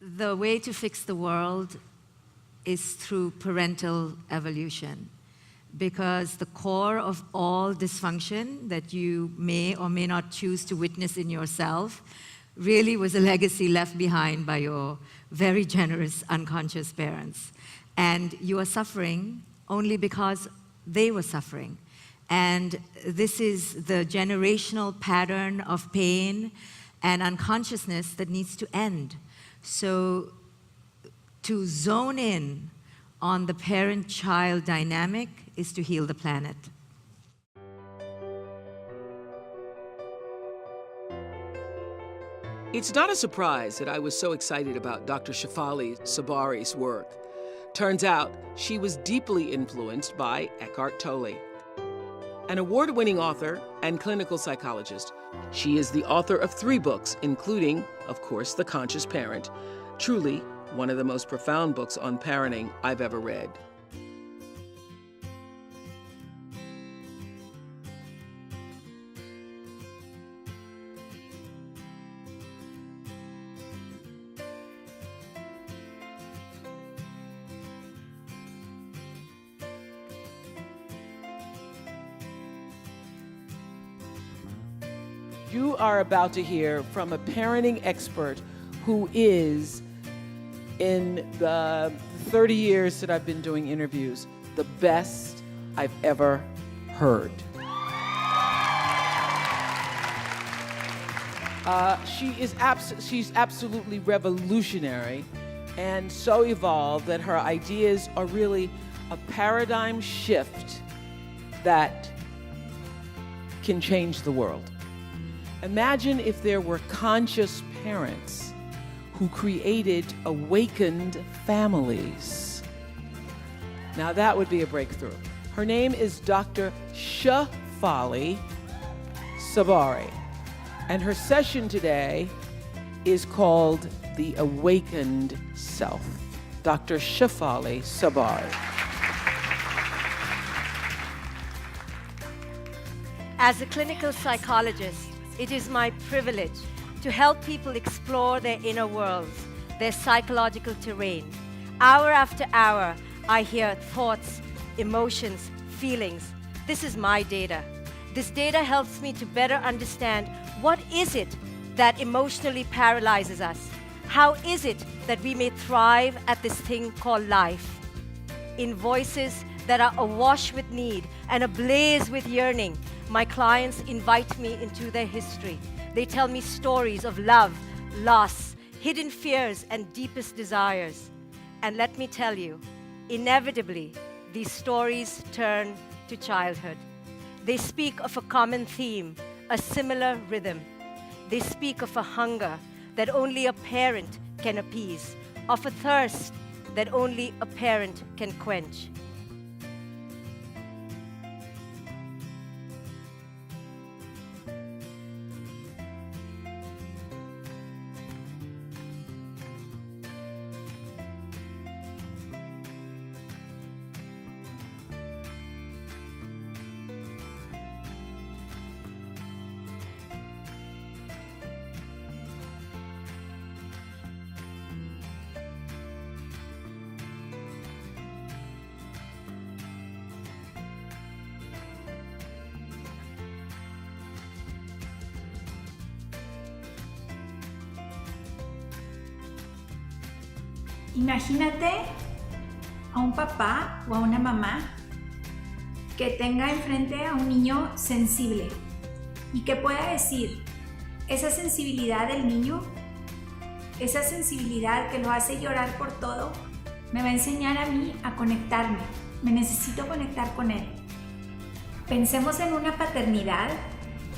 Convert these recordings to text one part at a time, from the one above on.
the way to fix the world is through parental evolution, because the core of all dysfunction that you may or may not choose to witness in yourself really was a legacy left behind by your very generous unconscious parents. And you are suffering only because they were suffering. And this is the generational pattern of pain and unconsciousness that needs to end. So to zone in on the parent-child dynamic is to heal the planet. It's not a surprise that I was so excited about Dr. Shefali Sabari's work. Turns out she was deeply influenced by Eckhart Tolle. An award-winning author and clinical psychologist, she is the author of 3 books, including, of course, The Conscious Parent, truly one of the most profound books on parenting I've ever read. You are about to hear from a parenting expert who is, in the 30 years that I've been doing interviews, the best I've ever heard. She's absolutely revolutionary and so evolved that her ideas are really a paradigm shift that can change the world. Imagine if there were conscious parents who created awakened families. Now that would be a breakthrough. Her name is Dr. Shefali Sabari, and her session today is called The Awakened Self. Dr. Shefali Sabari. As a clinical psychologist, it is my privilege to help people explore their inner worlds, their psychological terrain. Hour after hour, I hear thoughts, emotions, feelings. This is my data. This data helps me to better understand what is it that emotionally paralyzes us. How is it that we may thrive at this thing called life? In voices that are awash with need and ablaze with yearning, my clients invite me into their history. They tell me stories of love, loss, hidden fears, and deepest desires. And let me tell you, inevitably, these stories turn to childhood. They speak of a common theme, a similar rhythm. They speak of a hunger that only a parent can appease, of a thirst that only a parent can quench. Imagínate a un papá o a una mamá que tenga enfrente a un niño sensible y que pueda decir, esa sensibilidad del niño, esa sensibilidad que lo hace llorar por todo, me va a enseñar a mí a conectarme, me necesito conectar con él. Pensemos en una paternidad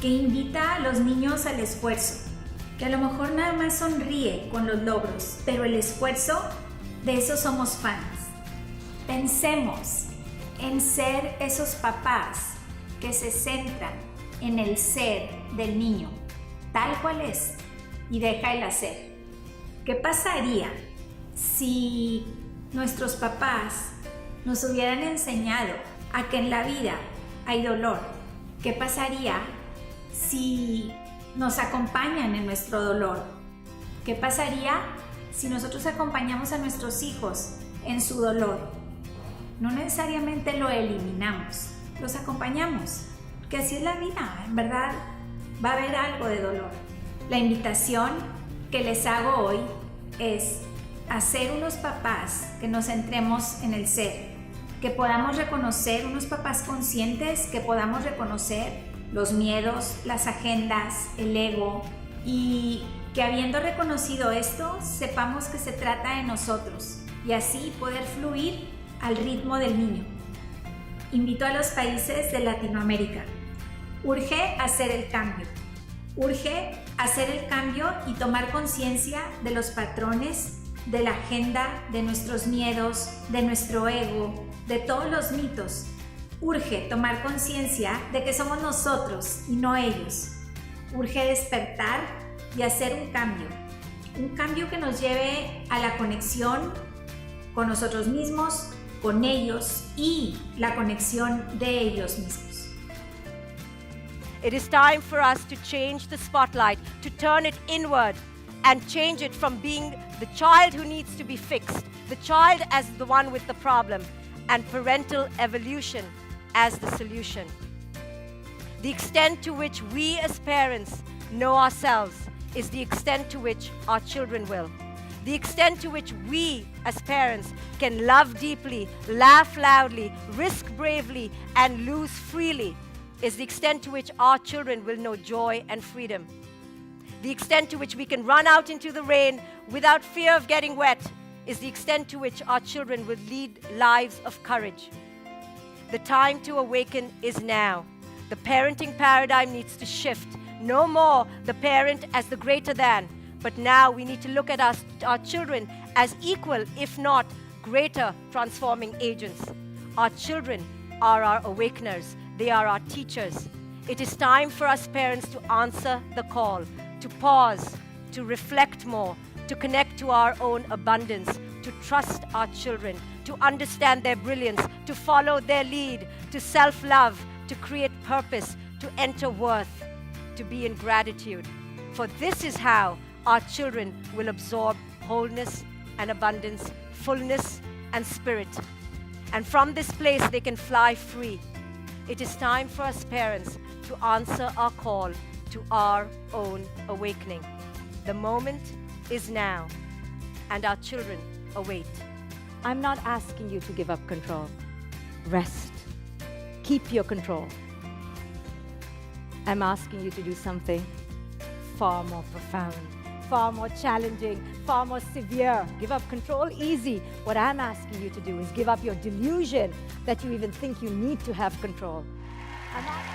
que invita a los niños al esfuerzo, que a lo mejor nada más sonríe con los logros, pero el esfuerzo, de eso somos fans. Pensemos en ser esos papás que se centran en el ser del niño, tal cual es, y deja el hacer. ¿Qué pasaría si nuestros papás nos hubieran enseñado a que en la vida hay dolor? ¿Qué pasaría si nos acompañan en nuestro dolor? ¿Qué pasaría si nosotros acompañamos a nuestros hijos en su dolor. No necesariamente lo eliminamos, los acompañamos, que así es la vida, en verdad va a haber algo de dolor. La invitación que les hago hoy es a ser unos papás que nos centremos en el ser, que podamos reconocer unos papás conscientes, que podamos reconocer los miedos, las agendas, el ego, y que habiendo reconocido esto, sepamos que se trata de nosotros y así poder fluir al ritmo del niño. Invito a los países de Latinoamérica. Urge hacer el cambio. Urge hacer el cambio y tomar conciencia de los patrones, de la agenda, de nuestros miedos, de nuestro ego, de todos los mitos. Urge tomar conciencia de que somos nosotros y no ellos. Urge despertar y hacer un cambio que nos lleve a la conexión con nosotros mismos, con ellos y la conexión de ellos mismos. It is time for us to change the spotlight, to turn it inward and change it from being the child who needs to be fixed, the child as the one with the problem, and parental evolution as the solution. The extent to which we as parents know ourselves is the extent to which our children will. The extent to which we as parents can love deeply, laugh loudly, risk bravely, and lose freely is the extent to which our children will know joy and freedom. The extent to which we can run out into the rain without fear of getting wet is the extent to which our children will lead lives of courage. The time to awaken is now. The parenting paradigm needs to shift. No more the parent as the greater than, but now we need to look at our children as equal, if not greater, transforming agents. Our children are our awakeners. They are our teachers. It is time for us parents to answer the call, to pause, to reflect more, to connect to our own abundance, to trust our children, to understand their brilliance, to follow their lead, to self-love, to create purpose, to enter worth, to be in gratitude. For this is how our children will absorb wholeness and abundance, fullness and spirit. And from this place they can fly free. It is time for us parents to answer our call to our own awakening. The moment is now, and our children await. I'm not asking you to give up control. Rest. Keep your control. I'm asking you to do something far more profound, far more challenging, far more severe. Give up control, easy. What I'm asking you to do is give up your delusion that you even think you need to have control. I'm not